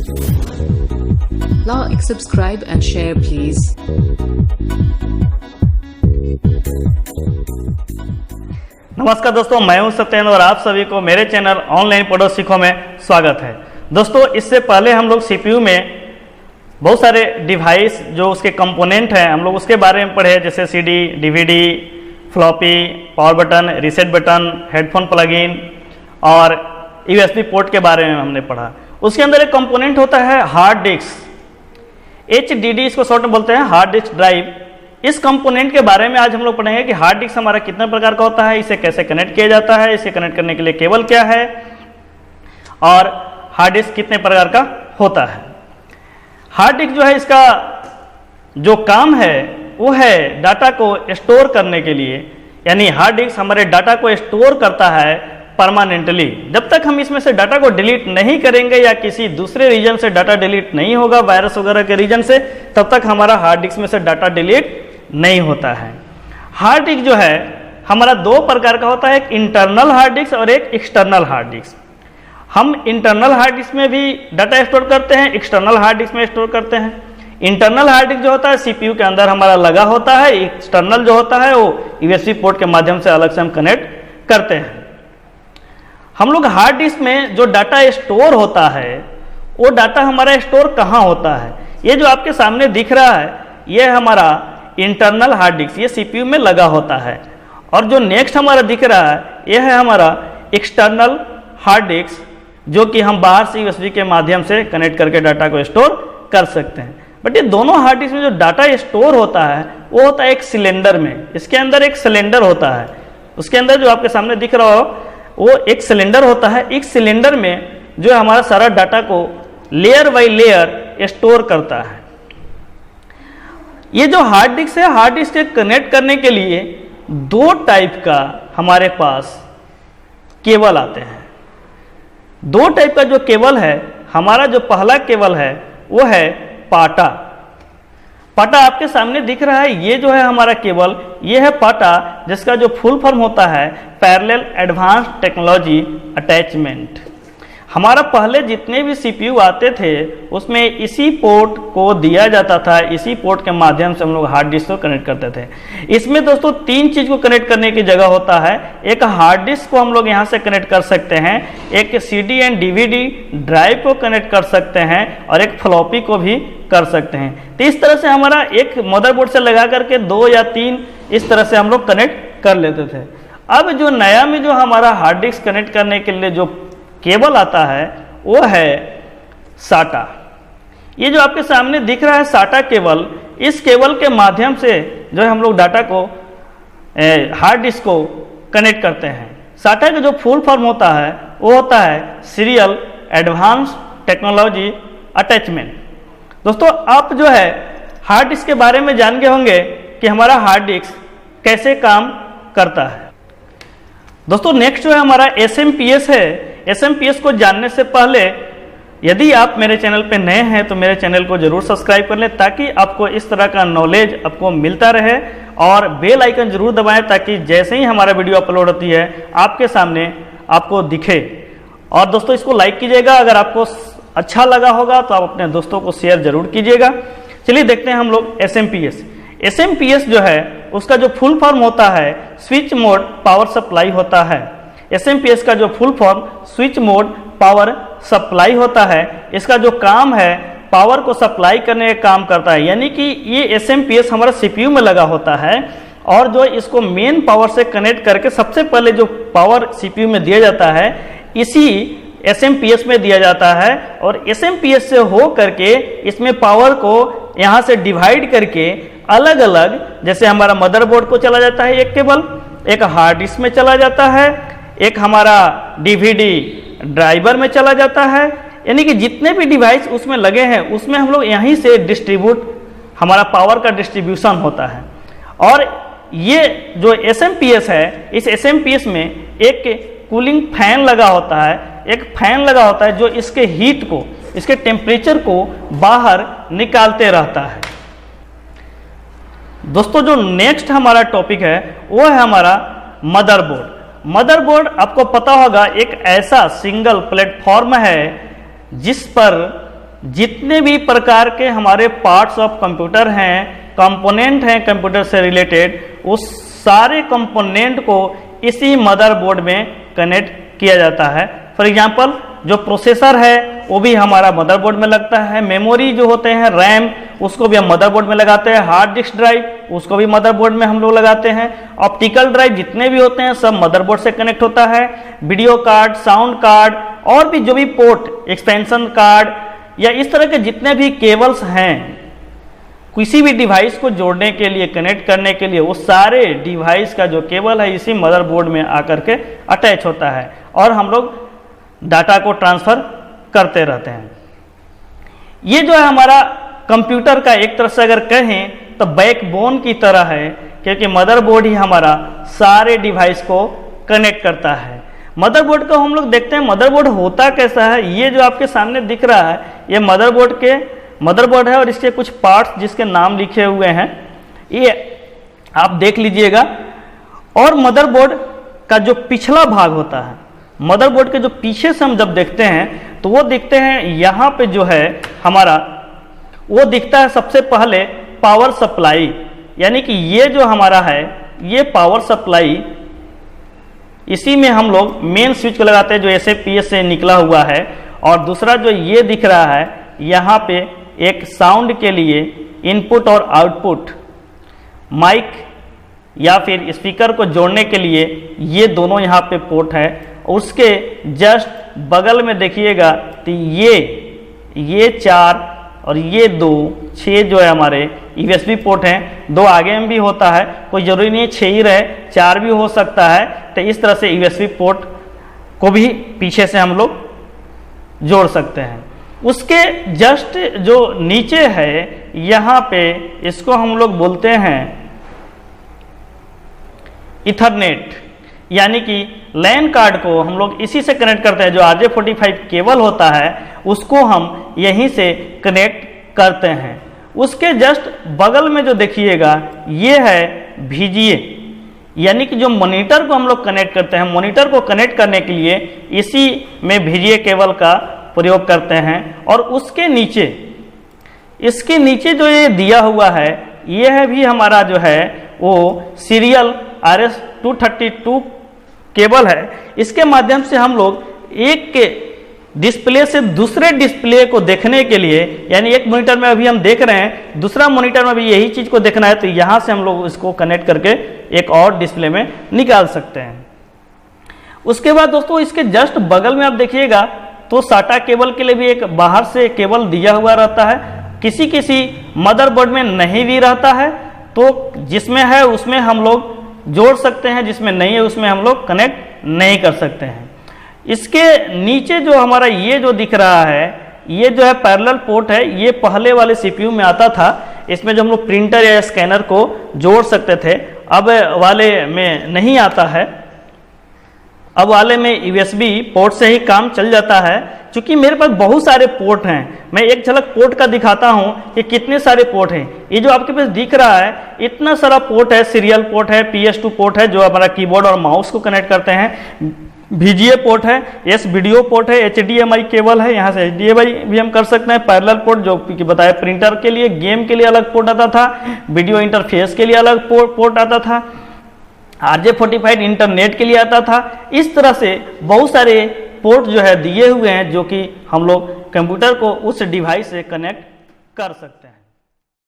Like, subscribe and share please. नमस्कार दोस्तों, मैं हूं सत्येंद्र और आप सभी को मेरे चैनल ऑनलाइन पढ़ो सीखो में स्वागत है। दोस्तों, इससे पहले हम लोग सीपीयू में बहुत सारे डिवाइस जो उसके कंपोनेंट हैं हम लोग उसके बारे में पढ़े, जैसे CD, DVD, floppy, power button, reset button, headphone plugin और यूएसबी पोर्ट के बारे में हमने पढ़ा। उसके अंदर एक कंपोनेंट होता है हार्ड डिस्क, HDD इसको शॉर्ट में बोलते हैं, हार्ड डिस्क ड्राइव। इस कंपोनेंट के बारे में आज हम लोग पढ़ेंगे कि हार्ड डिस्क हमारा कितने प्रकार का होता है, इसे कैसे कनेक्ट किया जाता है, इसे कनेक्ट करने के लिए केबल क्या है और हार्ड डिस्क कितने प्रकार का होता है। हार्ड डिस्क जो है, इसका जो काम है वो है डाटा को स्टोर करने के लिए, यानी हार्ड डिस्क हमारे डाटा को स्टोर करता है परमानेंटली। जब तक हम इसमें से डाटा को डिलीट नहीं करेंगे या किसी दूसरे रीजन से डाटा डिलीट नहीं होगा, वायरस वगैरह के रीजन से, तब तक हमारा हार्ड डिस्क में से डाटा डिलीट नहीं होता है। हार्ड डिस्क जो है हमारा दो प्रकार का होता है, एक इंटरनल हार्ड डिस्क और एक एक्सटर्नल हार्ड डिस्क। हम इंटरनल हार्ड डिस्क में भी डाटा स्टोर करते हैं, एक्सटर्नल हार्ड डिस्क में स्टोर करते हैं। इंटरनल हार्ड डिस्क जो होता है सीपीयू के अंदर हमारा लगा होता है, एक्सटर्नल जो होता है वो यूएसबी पोर्ट के माध्यम से अलग से हम कनेक्ट करते हैं। हम लोग हार्ड डिस्क में जो डाटा स्टोर होता है वो डाटा हमारा स्टोर कहाँ होता है, ये जो आपके सामने दिख रहा है ये हमारा इंटरनल हार्ड डिस्क, ये सीपीयू में लगा होता है। और जो नेक्स्ट हमारा दिख रहा है ये है हमारा एक्सटर्नल हार्ड डिस्क, जो कि हम बाहर से यूएसबी के माध्यम से कनेक्ट करके डाटा को स्टोर कर सकते हैं। बट ये दोनों हार्ड डिस्क में जो डाटा स्टोर होता है वो होता है एक सिलेंडर में। इसके अंदर एक सिलेंडर होता है, उसके अंदर जो आपके सामने दिख रहा हो वो एक सिलेंडर होता है। एक सिलेंडर में जो हमारा सारा डाटा को लेयर बाई लेयर स्टोर करता है। ये जो हार्ड डिस्क है, हार्ड डिस्क से कनेक्ट करने के लिए दो टाइप का हमारे पास केबल आते हैं। दो टाइप का जो केबल है, हमारा जो पहला केबल है वो है पाटा। पाटा आपके सामने दिख रहा है, ये जो है हमारा केबल, ये है पाटा, जिसका जो फुल फॉर्म होता है पैरेलल एडवांस्ड टेक्नोलॉजी अटैचमेंट। हमारा पहले जितने भी सीपीयू आते थे उसमें इसी पोर्ट को दिया जाता था, इसी पोर्ट के माध्यम से हम लोग हार्ड डिस्क को कनेक्ट करते थे। इसमें दोस्तों तीन चीज को कनेक्ट करने की जगह होता है। एक हार्ड डिस्क को हम लोग यहाँ से कनेक्ट कर सकते हैं, एक सीडी एंड डीवीडी ड्राइव को कनेक्ट कर सकते हैं और एक फ्लॉपी को भी कर सकते हैं। तो इस तरह से हमारा एक मदरबोर्ड से लगा करके दो या तीन इस तरह से हम लोग कनेक्ट कर लेते थे। अब जो नया में जो हमारा हार्ड डिस्क कनेक्ट करने के लिए जो केबल आता है वो है साटा। ये जो आपके सामने दिख रहा है साटा केबल, इस केबल के माध्यम से जो है हम लोग डाटा को हार्ड डिस्क को कनेक्ट करते हैं। साटा का जो फुल फॉर्म होता है वो होता है सीरियल एडवांस्ड टेक्नोलॉजी अटैचमेंट। दोस्तों, आप जो है हार्ड डिस्क के बारे में जान गए होंगे कि हमारा हार्ड डिस्क कैसे काम करता है। दोस्तों, नेक्स्ट जो है हमारा SMPS है। SMPS को जानने से पहले यदि आप मेरे चैनल पे नए हैं तो मेरे चैनल को जरूर सब्सक्राइब कर लें, ताकि आपको इस तरह का नॉलेज आपको मिलता रहे, और बेल आइकन जरूर दबाएं ताकि जैसे ही हमारा वीडियो अपलोड होती है आपके सामने आपको दिखे। और दोस्तों, इसको लाइक कीजिएगा, अगर आपको अच्छा लगा होगा तो आप अपने दोस्तों को शेयर जरूर कीजिएगा। चलिए देखते हैं हम लोग SMPS। SMPS जो है उसका जो फुल फॉर्म होता है स्विच मोड पावर सप्लाई होता है। SMPS का जो full form switch mode power supply होता है। इसका जो काम है पावर को सप्लाई करने का काम करता है, यानी कि ये SMPS हमारा CPU में लगा होता है और जो इसको मेन पावर से कनेक्ट करके सबसे पहले जो पावर CPU में दिया जाता है इसी SMPS में दिया जाता है, और SMPS से हो करके इसमें पावर को यहाँ से डिवाइड करके अलग अलग, जैसे हमारा मदरबोर्ड को चला जाता है एक केबल, एक हार्ड डिस्क में चला जाता है, एक हमारा डीवीडी ड्राइवर में चला जाता है, यानी कि जितने भी डिवाइस उसमें लगे हैं उसमें हम लोग यहीं से डिस्ट्रीब्यूट, हमारा पावर का डिस्ट्रीब्यूशन होता है। और ये जो SMPS है, इस SMPS में एक कूलिंग फैन लगा होता है, एक फैन लगा होता है जो इसके हीट को, इसके टेम्परेचर को बाहर निकालते रहता है। दोस्तों, जो नेक्स्ट हमारा टॉपिक है वो है हमारा मदरबोर्ड। मदरबोर्ड आपको पता होगा एक ऐसा सिंगल प्लेटफॉर्म है जिस पर जितने भी प्रकार के हमारे पार्ट्स ऑफ कंप्यूटर हैं, कंपोनेंट हैं कंप्यूटर से रिलेटेड, उस सारे कंपोनेंट को इसी मदरबोर्ड में कनेक्ट किया जाता है। फॉर एग्जांपल जो प्रोसेसर है वो भी हमारा मदरबोर्ड में लगता है, मेमोरी जो होते हैं रैम उसको भी हम मदरबोर्ड में लगाते हैं, हार्ड डिस्क ड्राइव उसको भी मदरबोर्ड में हम लोग लगाते हैं, ऑप्टिकल ड्राइव जितने भी होते हैं सब मदरबोर्ड से कनेक्ट होता है, वीडियो कार्ड, साउंड कार्ड और भी जो भी पोर्ट, एक्सपेंशन कार्ड या इस तरह के जितने भी केबल्स हैं किसी भी डिवाइस को जोड़ने के लिए, कनेक्ट करने के लिए, वो सारे डिवाइस का जो केबल है इसी मदरबोर्ड में आकर के अटैच होता है और हम लोग डाटा को ट्रांसफर करते रहते हैं। ये जो है हमारा कंप्यूटर का एक तरह से अगर कहें तो बैकबोन की तरह है, क्योंकि मदरबोर्ड ही हमारा सारे डिवाइस को कनेक्ट करता है। मदरबोर्ड को हम लोग देखते हैं मदरबोर्ड होता कैसा है। ये जो आपके सामने दिख रहा है ये मदरबोर्ड है और इसके कुछ पार्ट्स जिसके नाम लिखे हुए हैं ये आप देख लीजिएगा। और मदरबोर्ड का जो पिछला भाग होता है, मदरबोर्ड के जो पीछे से हम जब देखते हैं तो वो दिखते हैं यहाँ पे जो है हमारा वो दिखता है सबसे पहले पावर सप्लाई, यानी कि ये जो हमारा है ये पावर सप्लाई, इसी में हम लोग मेन स्विच को लगाते हैं जो एसएपीएस से निकला हुआ है। और दूसरा जो ये दिख रहा है यहाँ पे एक साउंड के लिए इनपुट और आउटपुट, माइक या फिर स्पीकर को जोड़ने के लिए ये दोनों यहाँ पे पोर्ट है। उसके जस्ट बगल में देखिएगा तो ये 4 और ये 2, 6 जो है हमारे यूएसबी पोर्ट हैं। 2 आगे में भी होता है, कोई जरूरी नहीं है 6 ही रहे, 4 भी हो सकता है। तो इस तरह से यूएसबी पोर्ट को भी पीछे से हम लोग जोड़ सकते हैं। उसके जस्ट जो नीचे है यहाँ पे इसको हम लोग बोलते हैं इथरनेट, यानी कि लैन कार्ड को हम लोग इसी से कनेक्ट करते हैं। जो RJ45 केबल होता है उसको हम यहीं से कनेक्ट करते हैं। उसके जस्ट बगल में जो देखिएगा ये है VGA, यानी कि जो मॉनिटर को हम लोग कनेक्ट करते हैं। मॉनिटर को कनेक्ट करने के लिए इसी में VGA केबल का प्रयोग करते हैं। और उसके नीचे, इसके नीचे जो ये दिया हुआ है ये है भी हमारा जो है वो सीरियल RS-232 केबल है। इसके माध्यम से हम लोग एक के डिस्प्ले से दूसरे डिस्प्ले को देखने के लिए, यानी एक मॉनिटर में अभी हम देख रहे हैं, दूसरा मॉनिटर में भी यही चीज को देखना है तो यहाँ से हम लोग इसको कनेक्ट करके एक और डिस्प्ले में निकाल सकते हैं। उसके बाद दोस्तों इसके जस्ट बगल में आप देखिएगा तो साटा केबल के लिए भी एक बाहर से केबल दिया हुआ रहता है। किसी किसी मदरबोर्ड में नहीं भी रहता है तो जिसमें है उसमें हम लोग जोड़ सकते हैं, जिसमें नहीं है उसमें हम लोग कनेक्ट नहीं कर सकते हैं। इसके नीचे जो हमारा ये जो दिख रहा है ये जो है पैरेलल पोर्ट है। ये पहले वाले सीपीयू में आता था, इसमें जो हम लोग प्रिंटर या स्कैनर को जोड़ सकते थे, अब वाले में नहीं आता है। अब वाले में यूएसबी पोर्ट से ही काम चल जाता है। क्योंकि मेरे पास बहुत सारे पोर्ट हैं, मैं एक झलक पोर्ट का दिखाता हूं कि कितने सारे पोर्ट हैं। ये जो आपके पास दिख रहा है इतना सारा पोर्ट है, सीरियल पोर्ट है, PS2 पोर्ट है जो हमारा कीबोर्ड और माउस को कनेक्ट करते हैं, VGA पोर्ट है, S वीडियो पोर्ट है, HDMI केबल है, यहाँ से HDMI भी हम कर सकते हैं, पैरेलल पोर्ट जो कि बताया प्रिंटर के लिए, गेम के लिए अलग पोर्ट आता था, वीडियो इंटरफेस के लिए अलग पोर्ट आता था, RJ45 इंटरनेट के लिए आता था। इस तरह से बहुत सारे पोर्ट जो है दिए हुए हैं जो कि हम लोग कंप्यूटर को उस डिवाइस से कनेक्ट कर सकते हैं।